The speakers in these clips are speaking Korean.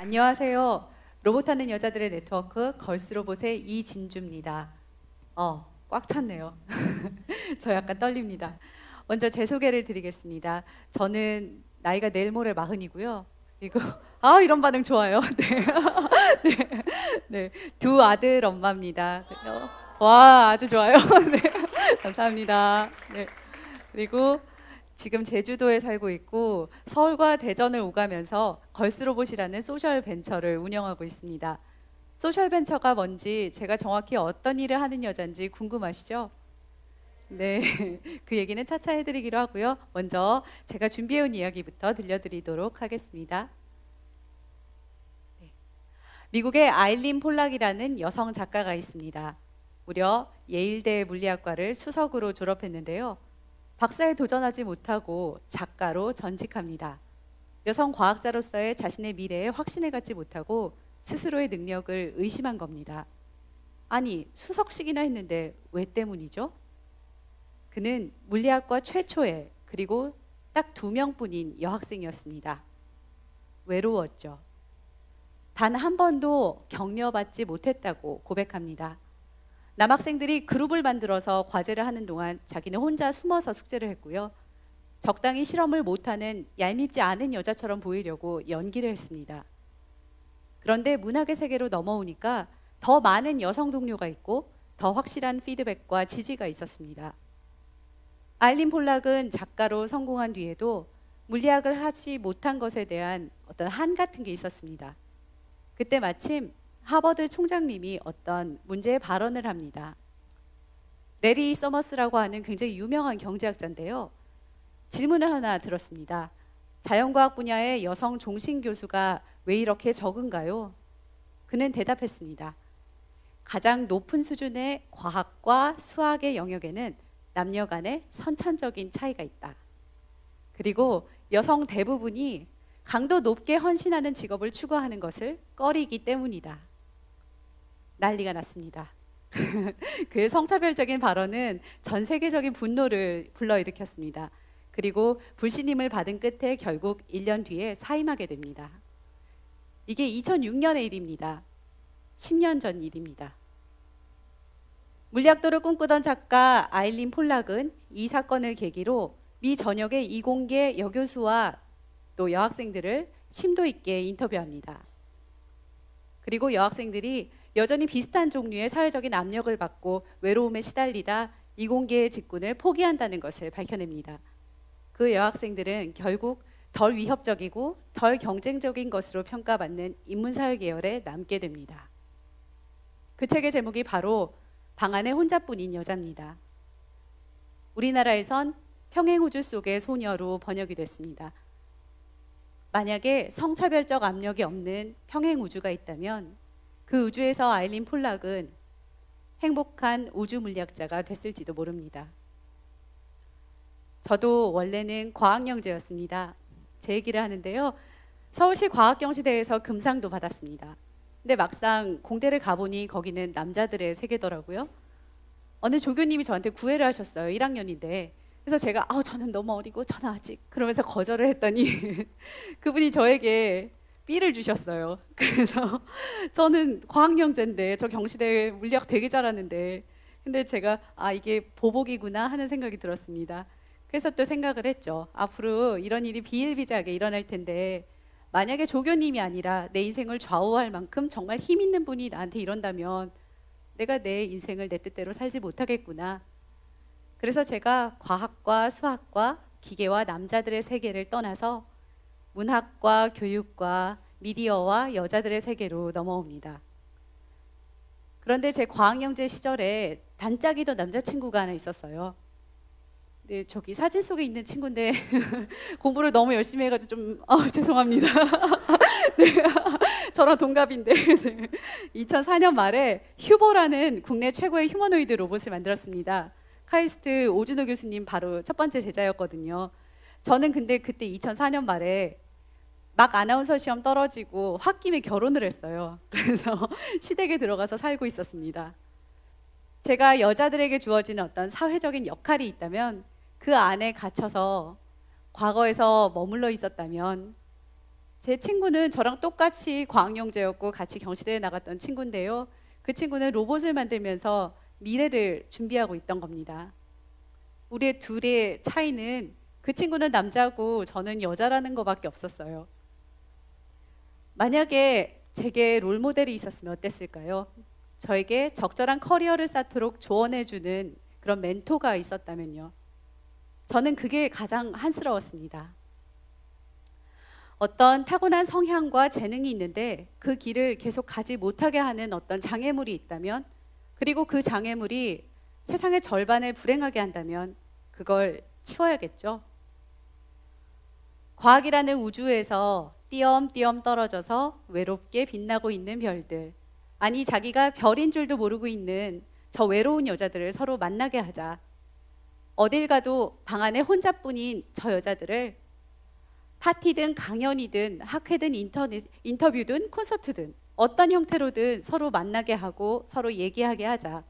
안녕하세요. 로봇하는 여자들의 네트워크 걸스로봇의 이진주입니다. 꽉 찼네요. 저 약간 떨립니다. 먼저 제 소개를 드리겠습니다. 저는 나이가 내일 모레 40이고요. 그리고 이런 반응 좋아요. 네. 네. 네. 두 아들 엄마입니다. 와, 아주 좋아요. 네. 감사합니다. 네. 그리고 지금 제주도에 살고 있고 서울과 대전을 오가면서 걸스로봇이라는 소셜 벤처를 운영하고 있습니다. 소셜 벤처가 뭔지 제가 정확히 어떤 일을 하는 여잔지 궁금하시죠? 네, 그 얘기는 차차 해드리기로 하고요. 먼저 제가 준비해온 이야기부터 들려드리도록 하겠습니다. 네. 미국의 아일린 폴락이라는 여성 작가가 있습니다. 무려 예일대 물리학과를 수석으로 졸업했는데요. 박사에 도전하지 못하고 작가로 전직합니다. 여성 과학자로서의 자신의 미래에 확신을 갖지 못하고 스스로의 능력을 의심한 겁니다. 아니, 수석식이나 했는데 왜 때문이죠? 그는 물리학과 최초의 그리고 딱 2명뿐인 여학생이었습니다. 외로웠죠. 단 한 번도 격려받지 못했다고 고백합니다. 남학생들이 그룹을 만들어서 과제를 하는 동안 자기는 혼자 숨어서 숙제를 했고요. 적당히 실험을 못하는 얄밉지 않은 여자처럼 보이려고 연기를 했습니다. 그런데 문학의 세계로 넘어오니까 더 많은 여성 동료가 있고 더 확실한 피드백과 지지가 있었습니다. 아일린 폴락은 작가로 성공한 뒤에도 물리학을 하지 못한 것에 대한 어떤 한 같은 게 있었습니다. 그때 마침 하버드 총장님이 어떤 문제에 발언을 합니다. 레리 서머스라고 하는 굉장히 유명한 경제학자인데요. 질문을 하나 들었습니다. 자연과학 분야의 여성 종신 교수가 왜 이렇게 적은가요? 그는 대답했습니다. 가장 높은 수준의 과학과 수학의 영역에는 남녀 간의 선천적인 차이가 있다. 그리고 여성 대부분이 강도 높게 헌신하는 직업을 추구하는 것을 꺼리기 때문이다. 난리가 났습니다. 그의 성차별적인 발언은 전 세계적인 분노를 불러일으켰습니다. 그리고 불신임을 받은 끝에 결국 1년 뒤에 사임하게 됩니다. 이게 2006년의 일입니다. 10년 전 일입니다. 물리학도를 꿈꾸던 작가 아일린 폴락은 이 사건을 계기로 미 전역의 이공계 여교수와 또 여학생들을 심도 있게 인터뷰합니다. 그리고 여학생들이 여전히 비슷한 종류의 사회적인 압력을 받고 외로움에 시달리다 이공계의 직군을 포기한다는 것을 밝혀냅니다. 그 여학생들은 결국 덜 위협적이고 덜 경쟁적인 것으로 평가받는 인문사회 계열에 남게 됩니다. 그 책의 제목이 바로 방 안에 혼자뿐인 여자입니다. 우리나라에선 평행우주 속의 소녀로 번역이 됐습니다. 만약에 성차별적 압력이 없는 평행우주가 있다면 그 우주에서 아일린 폴락은 행복한 우주 물리학자가 됐을지도 모릅니다. 저도 원래는 과학영재였습니다. 제 얘기를 하는데요. 서울시 과학경시대회에서 금상도 받았습니다. 근데 막상 공대를 가보니 거기는 남자들의 세계더라고요. 어느 조교님이 저한테 구애를 하셨어요. 1학년인데. 그래서 제가 저는 너무 어리고 저는 아직 그러면서 거절을 했더니 그분이 저에게 B를 주셨어요. 그래서 저는 과학영재인데 저 경시대 물리학 되게 잘하는데 근데 제가 이게 보복이구나 하는 생각이 들었습니다. 그래서 또 생각을 했죠. 앞으로 이런 일이 비일비재하게 일어날 텐데 만약에 조교님이 아니라 내 인생을 좌우할 만큼 정말 힘 있는 분이 나한테 이런다면 내가 내 인생을 내 뜻대로 살지 못하겠구나. 그래서 제가 과학과 수학과 기계와 남자들의 세계를 떠나서 문학과 교육과 미디어와 여자들의 세계로 넘어옵니다. 그런데 제 과학영재 시절에 단짝이던 남자친구가 하나 있었어요. 네, 저기 사진 속에 있는 친구인데 공부를 너무 열심히 해가지고 좀 죄송합니다. 네, 저랑 동갑인데 네. 2004년 말에 휴보라는 국내 최고의 휴머노이드 로봇을 만들었습니다. 카이스트 오준호 교수님 바로 첫 번째 제자였거든요. 저는 근데 그때 2004년 말에 막 아나운서 시험 떨어지고 홧김에 결혼을 했어요. 그래서 시댁에 들어가서 살고 있었습니다. 제가 여자들에게 주어지는 어떤 사회적인 역할이 있다면 그 안에 갇혀서 과거에서 머물러 있었다면 제 친구는 저랑 똑같이 과학영재였고 같이 경시대에 나갔던 친구인데요. 그 친구는 로봇을 만들면서 미래를 준비하고 있던 겁니다. 우리의 둘의 차이는 그 친구는 남자고 저는 여자라는 것밖에 없었어요. 만약에 제게 롤모델이 있었으면 어땠을까요? 저에게 적절한 커리어를 쌓도록 조언해주는 그런 멘토가 있었다면요. 저는 그게 가장 한스러웠습니다. 어떤 타고난 성향과 재능이 있는데 그 길을 계속 가지 못하게 하는 어떤 장애물이 있다면, 그리고 그 장애물이 세상의 절반을 불행하게 한다면 그걸 치워야겠죠. 과학이라는 우주에서 띄엄띄엄 떨어져서 외롭게 빛나고 있는 별들, 아니 자기가 별인 줄도 모르고 있는 저 외로운 여자들을 서로 만나게 하자. 어딜 가도 방 안에 혼자뿐인 저 여자들을 파티든 강연이든 학회든 인터뷰든 콘서트든 어떤 형태로든 서로 만나게 하고 서로 얘기하게 하자.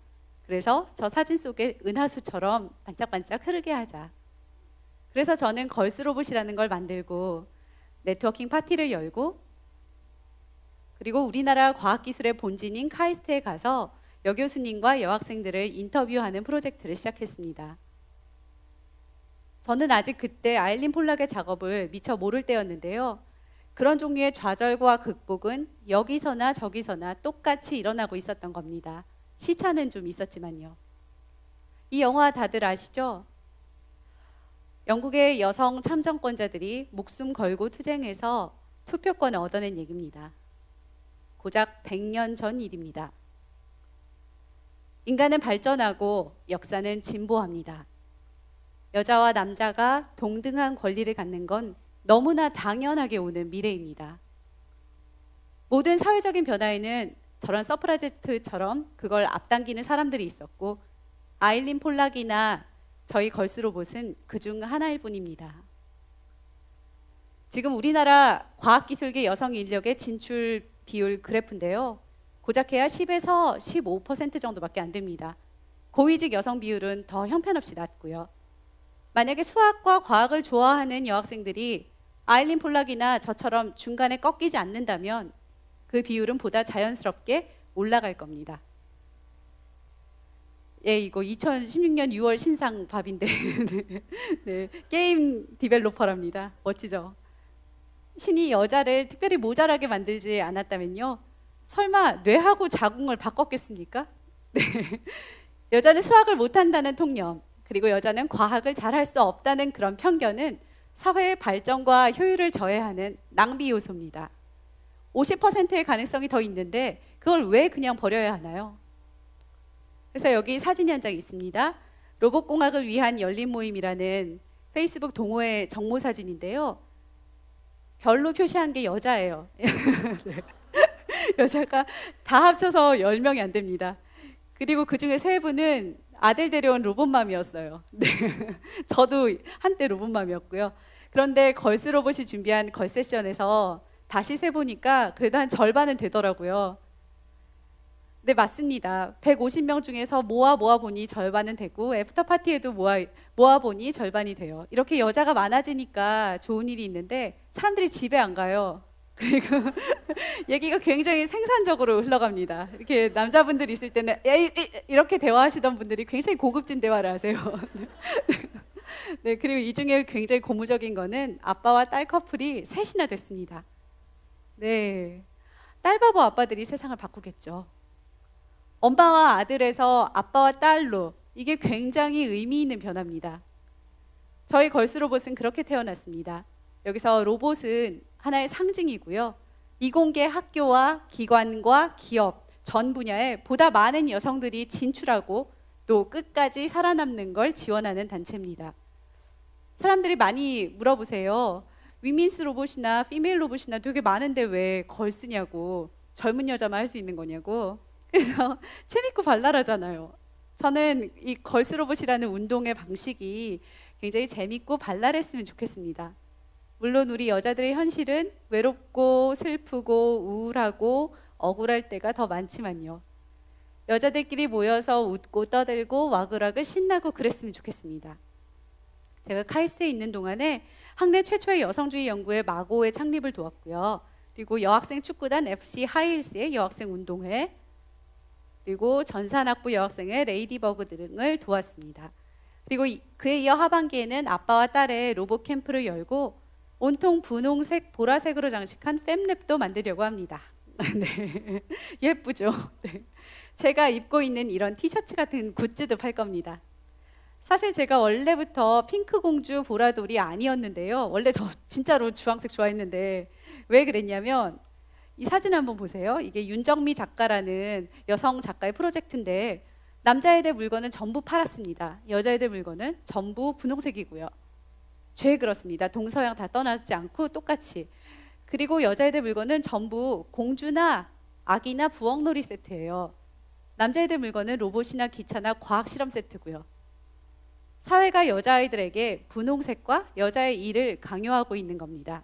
그래서 저 사진 속의 은하수처럼 반짝반짝 흐르게 하자. 그래서 저는 걸스로봇이라는 걸 만들고 네트워킹 파티를 열고, 그리고 우리나라 과학기술의 본진인 카이스트에 가서 여교수님과 여학생들을 인터뷰하는 프로젝트를 시작했습니다. 저는 아직 그때 아일린 폴락의 작업을 미처 모를 때였는데요. 그런 종류의 좌절과 극복은 여기서나 저기서나 똑같이 일어나고 있었던 겁니다. 시차는 좀 있었지만요. 이 영화 다들 아시죠? 영국의 여성 참정권자들이 목숨 걸고 투쟁해서 투표권을 얻어낸 얘기입니다. 고작 100년 전 일입니다. 인간은 발전하고 역사는 진보합니다. 여자와 남자가 동등한 권리를 갖는 건 너무나 당연하게 오는 미래입니다. 모든 사회적인 변화에는 저런 서프라제트처럼 그걸 앞당기는 사람들이 있었고, 아일린 폴락이나 저희 걸스로봇은 그중 하나일 뿐입니다. 지금 우리나라 과학기술계 여성 인력의 진출 비율 그래프인데요. 고작해야 10에서 15% 정도밖에 안 됩니다. 고위직 여성 비율은 더 형편없이 낮고요. 만약에 수학과 과학을 좋아하는 여학생들이 아일린 폴락이나 저처럼 중간에 꺾이지 않는다면 그 비율은 보다 자연스럽게 올라갈 겁니다. 예, 이거 2016년 6월 신상 밥인데 네, 게임 디벨로퍼랍니다. 멋지죠? 신이 여자를 특별히 모자라게 만들지 않았다면요, 설마 뇌하고 자궁을 바꿨겠습니까? 네. 여자는 수학을 못한다는 통념, 그리고 여자는 과학을 잘할 수 없다는 그런 편견은 사회의 발전과 효율을 저해하는 낭비 요소입니다. 50%의 가능성이 더 있는데 그걸 왜 그냥 버려야 하나요? 그래서 여기 사진이 한 장 있습니다. 로봇공학을 위한 열린 모임이라는 페이스북 동호회 정모 사진인데요. 별로 표시한 게 여자예요. 네. 여자가 다 합쳐서 10명이 안 됩니다. 그리고 그 중에 3분은 아들 데려온 로봇맘이었어요. 네. 저도 한때 로봇맘이었고요. 그런데 걸스로봇이 준비한 걸세션에서 다시 세보니까 그래도 한 절반은 되더라고요. 네, 맞습니다. 150명 중에서 모아보니 절반은 되고, 애프터파티에도 모아보니 절반이 돼요. 이렇게 여자가 많아지니까 좋은 일이 있는데 사람들이 집에 안 가요. 그리고 얘기가 굉장히 생산적으로 흘러갑니다. 이렇게 남자분들 있을 때는 이렇게 대화하시던 분들이 굉장히 고급진 대화를 하세요. 네, 그리고 이 중에 굉장히 고무적인 거는 아빠와 딸 커플이 셋이나 됐습니다. 네, 딸바보 아빠들이 세상을 바꾸겠죠. 엄마와 아들에서 아빠와 딸로, 이게 굉장히 의미 있는 변화입니다. 저희 걸스로봇은 그렇게 태어났습니다. 여기서 로봇은 하나의 상징이고요. 이공계 학교와 기관과 기업 전 분야에 보다 많은 여성들이 진출하고 또 끝까지 살아남는 걸 지원하는 단체입니다. 사람들이 많이 물어보세요. 위민스 로봇이나 피메일 로봇이나 되게 많은데 왜 걸스냐고, 젊은 여자만 할 수 있는 거냐고. 그래서 재밌고 발랄하잖아요. 저는 이 걸스로봇이라는 운동의 방식이 굉장히 재밌고 발랄했으면 좋겠습니다. 물론 우리 여자들의 현실은 외롭고 슬프고 우울하고 억울할 때가 더 많지만요. 여자들끼리 모여서 웃고 떠들고 와글와글 신나고 그랬으면 좋겠습니다. 제가 카이스트에 있는 동안에 학내 최초의 여성주의 연구회 마고의 창립을 도왔고요. 그리고 여학생 축구단 FC 하이힐스의 여학생 운동회, 그리고 전산학부 여학생의 레이디버그 등을 도왔습니다. 그리고 그에 이어 하반기에는 아빠와 딸의 로봇 캠프를 열고 온통 분홍색, 보라색으로 장식한 fem랩도 만들려고 합니다. 네. 예쁘죠? 네. 제가 입고 있는 이런 티셔츠 같은 굿즈도 팔 겁니다. 사실 제가 원래부터 핑크 공주 보라돌이 아니었는데요. 원래 저 진짜로 주황색 좋아했는데 왜 그랬냐면 이 사진 한번 보세요. 이게 윤정미 작가라는 여성 작가의 프로젝트인데 남자애들 물건은 전부 팔았습니다. 여자애들 물건은 전부 분홍색이고요. 죄 그렇습니다. 동서양 다 떠나지 않고 똑같이. 그리고 여자애들 물건은 전부 공주나 아기나 부엌놀이 세트예요. 남자애들 물건은 로봇이나 기차나 과학 실험 세트고요. 사회가 여자아이들에게 분홍색과 여자의 일을 강요하고 있는 겁니다.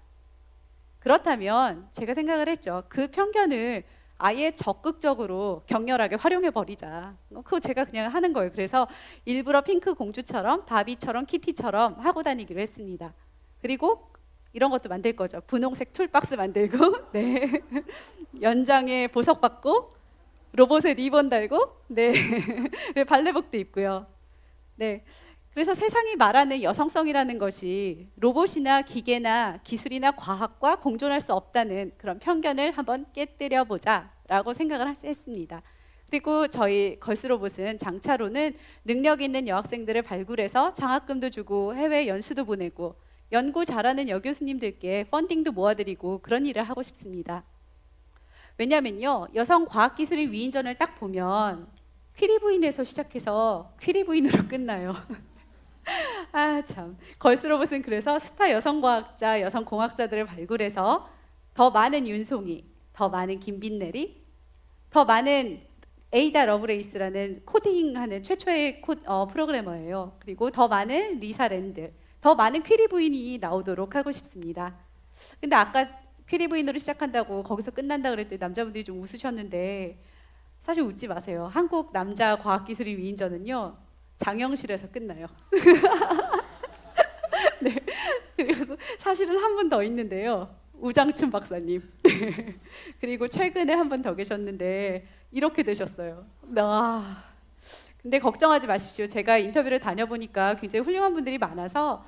그렇다면 제가 생각을 했죠. 그 편견을 아예 적극적으로 격렬하게 활용해 버리자. 그거 제가 그냥 하는 거예요. 그래서 일부러 핑크 공주처럼 바비처럼 키티처럼 하고 다니기로 했습니다. 그리고 이런 것도 만들 거죠. 분홍색 툴박스 만들고, 네. 연장에 보석 받고, 로봇에 리본 달고, 네. 발레복도 입고요. 네. 그래서 세상이 말하는 여성성이라는 것이 로봇이나 기계나 기술이나 과학과 공존할 수 없다는 그런 편견을 한번 깨뜨려 보자라고 생각을 했습니다. 그리고 저희 걸스로봇은 장차로는 능력 있는 여학생들을 발굴해서 장학금도 주고 해외 연수도 보내고 연구 잘하는 여교수님들께 펀딩도 모아드리고 그런 일을 하고 싶습니다. 왜냐면요, 여성 과학기술의 위인전을 딱 보면 퀴리부인에서 시작해서 퀴리부인으로 끝나요. 아 참, 걸스로봇은 그래서 스타 여성과학자, 여성공학자들을 발굴해서 더 많은 윤송이, 더 많은 김빈내리, 더 많은 에이다 러브레이스라는 코딩하는 최초의 프로그래머예요. 그리고 더 많은 리사 랜드, 더 많은 퀴리 부인이 나오도록 하고 싶습니다. 근데 아까 퀴리 부인으로 시작한다고 거기서 끝난다 그랬더니 남자분들이 좀 웃으셨는데 사실 웃지 마세요. 한국 남자 과학기술의 위인전은요, 장영실에서 끝나요. 네. 그리고 사실은 한 분 더 있는데요. 우장춘 박사님. 그리고 최근에 한 분 더 계셨는데 이렇게 되셨어요. 근데 걱정하지 마십시오. 제가 인터뷰를 다녀보니까 굉장히 훌륭한 분들이 많아서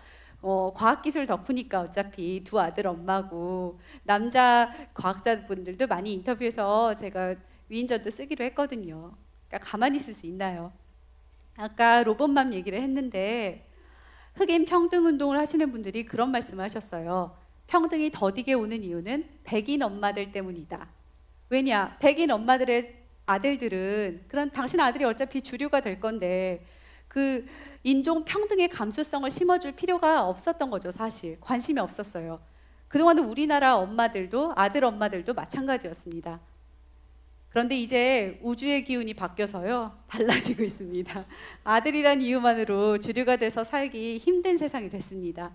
과학기술 덕후니까 어차피 두 아들 엄마고 남자 과학자분들도 많이 인터뷰해서 제가 위인전도 쓰기로 했거든요. 그러니까 가만히 있을 수 있나요? 아까 로봇맘 얘기를 했는데 흑인 평등 운동을 하시는 분들이 그런 말씀을 하셨어요. 평등이 더디게 오는 이유는 백인 엄마들 때문이다. 왜냐? 백인 엄마들의 아들들은 그런 당신 아들이 어차피 주류가 될 건데 그 인종 평등의 감수성을 심어줄 필요가 없었던 거죠. 사실 관심이 없었어요. 그동안은 우리나라 엄마들도 아들 엄마들도 마찬가지였습니다. 그런데 이제 우주의 기운이 바뀌어서요, 달라지고 있습니다. 아들이란 이유만으로 주류가 돼서 살기 힘든 세상이 됐습니다.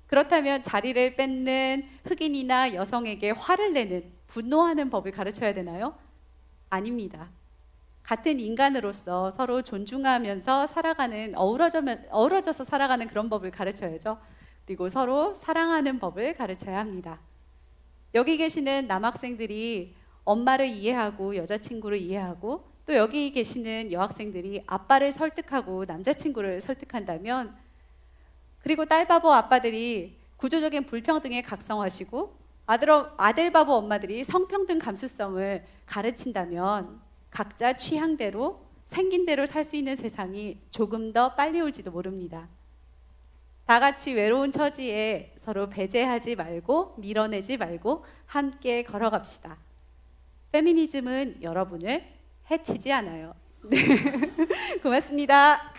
그렇다면 자리를 뺏는 흑인이나 여성에게 화를 내는, 분노하는 법을 가르쳐야 되나요? 아닙니다. 같은 인간으로서 서로 존중하면서 살아가는, 어우러져서 살아가는 그런 법을 가르쳐야죠. 그리고 서로 사랑하는 법을 가르쳐야 합니다. 여기 계시는 남학생들이 엄마를 이해하고 여자친구를 이해하고 또 여기 계시는 여학생들이 아빠를 설득하고 남자친구를 설득한다면, 그리고 딸바보 아빠들이 구조적인 불평등에 각성하시고 아들바보 엄마들이 성평등 감수성을 가르친다면 각자 취향대로 생긴 대로 살 수 있는 세상이 조금 더 빨리 올지도 모릅니다. 다 같이 외로운 처지에 서로 배제하지 말고 밀어내지 말고 함께 걸어갑시다. 페미니즘은 여러분을 해치지 않아요. 네. 고맙습니다.